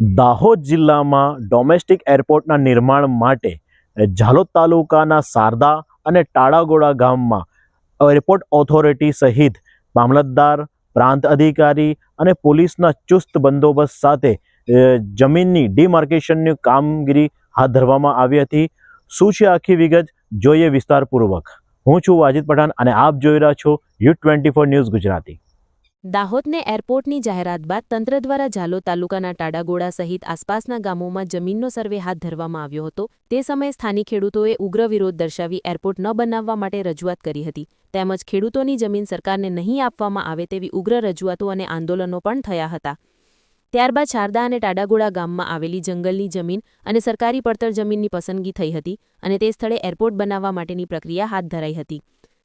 દાહોદ જિલ્લામાં ડોમેસ્ટિક એરપોર્ટના નિર્માણ માટે ઝાલોદ તાલુકાના સારદા અને ટાળાગોડા ગામમાં એરપોર્ટ ઓથોરિટી સહિત મામલતદાર, પ્રાંત અધિકારી અને પોલીસના ચુસ્ત બંદોબસ્ત સાથે જમીનની ડિમાર્કેશનની કામગીરી હાથ ધરવામાં આવી હતી। શું છે આખી વિગત જોઈએ વિસ્તારપૂર્વક। હું છું વાજીદ પઠાણ અને આપ જોઈ રહ્યા છો U24 ન્યૂઝ ગુજરાતી। દાહોદને એરપોર્ટની જાહેરાત બાદ તંત્ર દ્વારા ઝાલોદ તાલુકાના ટાડાગોડા સહિત આસપાસના ગામોમાં જમીનનો સર્વે હાથ ધરવામાં આવ્યો હતો। તે સમયે સ્થાનિક ખેડૂતોએ ઉગ્ર વિરોધ દર્શાવી એરપોર્ટ ન બનાવવા માટે રજૂઆત કરી હતી। તેમજ ખેડૂતોની જમીન સરકારને નહીં આપવામાં આવે તેવી ઉગ્ર રજૂઆતો અને આંદોલનો પણ થયા હતા। ત્યારબાદ શારદા અને ટાડાગોડા ગામમાં આવેલી જંગલની જમીન અને સરકારી પડતર જમીનની પસંદગી થઈ હતી અને તે સ્થળે એરપોર્ટ બનાવવા માટેની પ્રક્રિયા હાથ ધરાઈ હતી।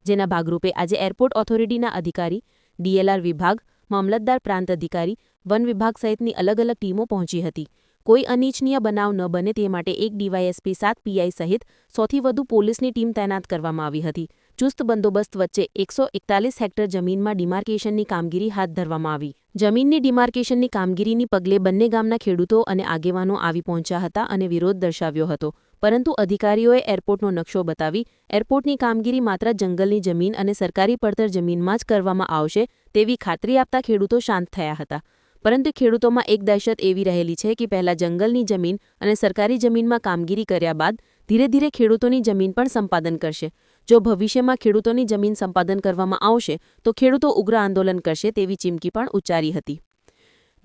જેના ભાગરૂપે આજે એરપોર્ટ ઓથોરિટીના અધિકારી, DLR વિભાગ, મામલતદાર, પ્રાંત અધિકારી, વન વિભાગ સહિતની અલગ અલગ ટીમો પહોંચી હતી। કોઈ અનિચ્છનીય બનાવ ન બને તે માટે એક DYSP, 7 PI સહિત 100થી વધુ પોલીસની ટીમ તૈનાત કરવામાં આવી હતી। ચુસ્ત બંદોબસ્ત વચ્ચે 141 હેક્ટર જમીનમાં ડિમાર્કેશનની કામગીરી હાથ ધરવામાં આવી। જમીનની ડિમાર્કેશનની કામગીરીની પગલે બંને ગામના ખેડૂતો અને આગેવાનો આવી પહોંચ્યા હતા અને વિરોધ દર્શાવ્યો હતો, પરંતુ અધિકારીઓએ એરપોર્ટનો નકશો બતાવી એરપોર્ટની કામગીરી માત્ર જંગલની જમીન અને સરકારી પડતર જમીનમાં જ કરવામાં આવશે તેવી ખાતરી આપતા ખેડૂતો શાંત થયા હતા। પરંતુ ખેડૂતોમાં એક દહેશત એવી રહેલી છે કે પહેલા જંગલની જમીન અને સરકારી જમીનમાં કામગીરી કર્યા બાદ ધીરે ધીરે ખેડૂતોની જમીન પણ સંપાદન કરશે। જો ભવિષ્યમાં ખેડૂતોની જમીન સંપાદન કરવામાં આવશે તો ખેડૂતો ઉગ્ર આંદોલન કરશે તેવી ચીમકી પણ ઉચ્ચારી હતી।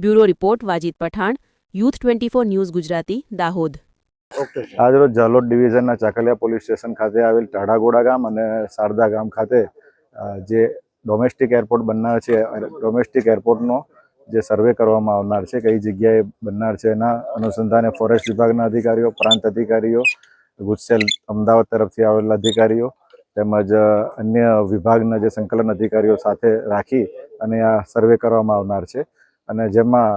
Bureau report, Wajid Pathan, U24 news Gujarati, Dahod. આજરોજ ઝાલોદ ડિવિઝનના ચાકલિયા પોલીસ સ્ટેશન ખાતે આવેલ ટાડાગોડા ગામ અને શારદા ગામ ખાતે જે ડોમેસ્ટિક એરપોર્ટ બનનાર છે, ડોમેસ્ટિક એરપોર્ટનો જે સર્વે કરવામાં આવનાર છે, કઈ જગ્યાએ બનનાર છે એના અનુસંધાને ફોરેસ્ટ વિભાગના અધિકારીઓ, પ્રાંત અધિકારીઓ, ગુજસેલ અમદાવાદ તરફથી આવેલા અધિકારીઓ તેમજ અન્ય વિભાગના જે સંકલન અધિકારીઓ સાથે રાખી અને આ સર્વે કરવામાં આવનાર છે। અને જેમાં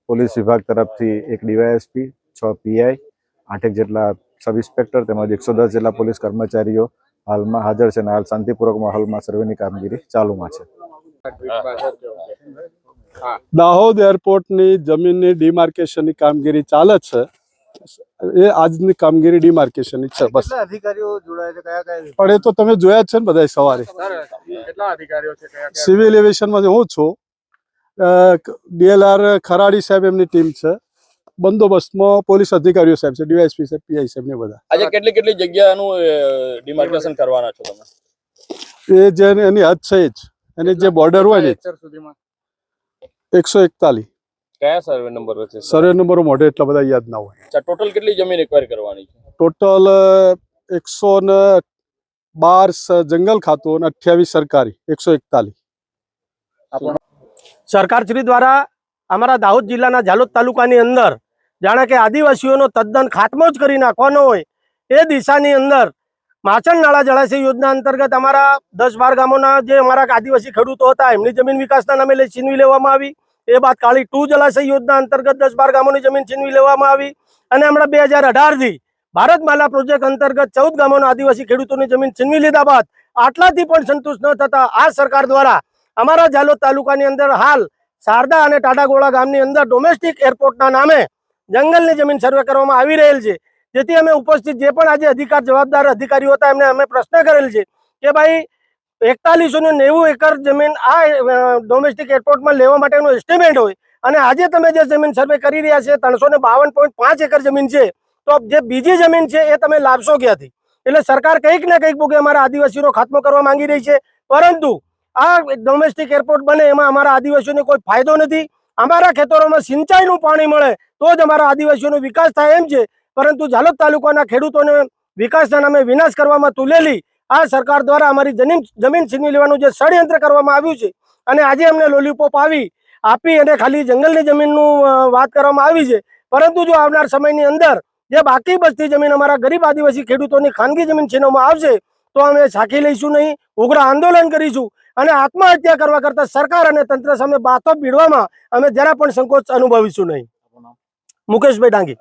પોલીસ વિભાગ તરફથી એક DYSP, 6 PI, 8 જેટલા સબ ઇન્સ્પેક્ટર તેમજ 110 જેટલા પોલીસ કર્મચારીઓ હાલમાં હાજર છે અને હાલ શાંતિપૂર્વક માહોલમાં સર્વેની કામગીરી ચાલુમાં છે। દાહોદ એરપોર્ટની જમીનની ડિમાર્કેશનની કામગીરી ચાલે છે। એ આજની કામગીરી ડિમાર્કેશનની છે બસ। અધિકારીઓ જોડાયા છે? કયા પણ એ તો તમે જોયા જ છે ને બધા સવારે। કેટલા અધિકારીઓ છે? કયા સિવિલ એવિએશનમાં હું છું, DLR ખરાડી સાહેબ એમની ટીમ છે, બંદોબસ્તમાં પોલીસ અધિકારીઓ સાહેબ છે, DYSP સાહેબ, PI સાહેબ ને બધા। આજે કેટલી જગ્યાનું ડિમાર્કેશન કરવાના છો તમે? એ જે એની હદ છે જ, એની જે બોર્ડર હોય ને 141। કયા સર્વે નંબર છે? સર્વે નંબરો મોઢે એટલા બધા યાદ ના હોય। ટોટલ કેટલી જમીન એક્વાયર કરવાની છે? ટોટલ 112 જંગલ ખાતું અને 28 સરકારી, 141। સરકારશ્રી દ્વારા અમારા દાહોદ જિલ્લાના ઝાલોદ તાલુકાની અંદર જાણે કે આદિવાસીઓનો તદ્દન ખાત્મો જ કરી નાખવાનો હોય એ દિશાની અંદર માછણ નાળા જળાશય યોજના અંતર્ગત અમારા 10-12 ગામોના જે અમારા આદિવાસી ખેડૂતો હતા એમની જમીન વિકાસના નામે છીનવી લેવામાં આવી। એ બાદ કાળી 2 જળાશય યોજના અંતર્ગત 10-12 ગામોની જમીન છીનવી લેવામાં આવી અને હમણાં 2018થી ભારતમાલા પ્રોજેક્ટ અંતર્ગત 14 ગામોના આદિવાસી ખેડૂતોની જમીન છીનવી લીધા બાદ આટલાથી પણ સંતુષ્ટ ન થતા આ સરકાર દ્વારા અમારા ઝાલોદ તાલુકાની અંદર હાલ શારદા અને ટાડાગોડા ગામની અંદર ડોમેસ્ટિક એરપોર્ટના નામે જંગલની જમીન સર્વે કરવામાં આવી રહેલ છે। જેથી અમે ઉપસ્થિત જે પણ આજે જવાબદાર અધિકારીઓ હતા એમને અમે પ્રશ્ન કરેલ છે કે ભાઈ 4190 એકર જમીન આ ડોમેસ્ટિક એરપોર્ટમાં લેવા માટેનો એસ્ટિમેટ હોય અને આજે તમે જે જમીન સર્વે કરી રહ્યા છે 352.5 એકર જમીન છે, તો જે બીજી જમીન છે એ તમે લાવશો ક્યાંથી? એટલે સરકાર કંઈક ને કંઈક ભોગે અમારા આદિવાસીઓનો ખાત્મો કરવા માંગી રહી છે, પરંતુ આ ડોમેસ્ટિક એરપોર્ટ બને એમાં અમારા આદિવાસીઓને કોઈ ફાયદો નથી। અમારા ખેતરોમાં સિંચાઈનું પાણી મળે તો જ અમારા આદિવાસીઓનો વિકાસ થાય એમ છે, પરંતુ ઝાલોદ તાલુકાના ખેડૂતોને વિકાસના નામે વિનાશ કરવામાં તુલેલી આ સરકાર દ્વારા અમારી જમીન છીનવી લેવાનું જે ષડયંત્ર કરવામાં આવ્યું છે અને આજે અમને લોલીપોપ આપી અને ખાલી જંગલની જમીનનું વાત કરવામાં આવી છે, પરંતુ જો આવનાર સમયની અંદર જે બાકી બચતી જમીન અમારા ગરીબ આદિવાસી ખેડૂતોની ખાનગી જમીન છીનવવામાં આવશે તો અમે સાખી લઈશું નહીં, ઉગ્ર આંદોલન કરીશું અને આત્મહત્યા કરવા કરતા સરકાર અને તંત્ર સામે બાતો ભીડવામાં અમે જરા પણ સંકોચ અનુભવીશું નહીં। મુકેશભાઈ ડાંગી।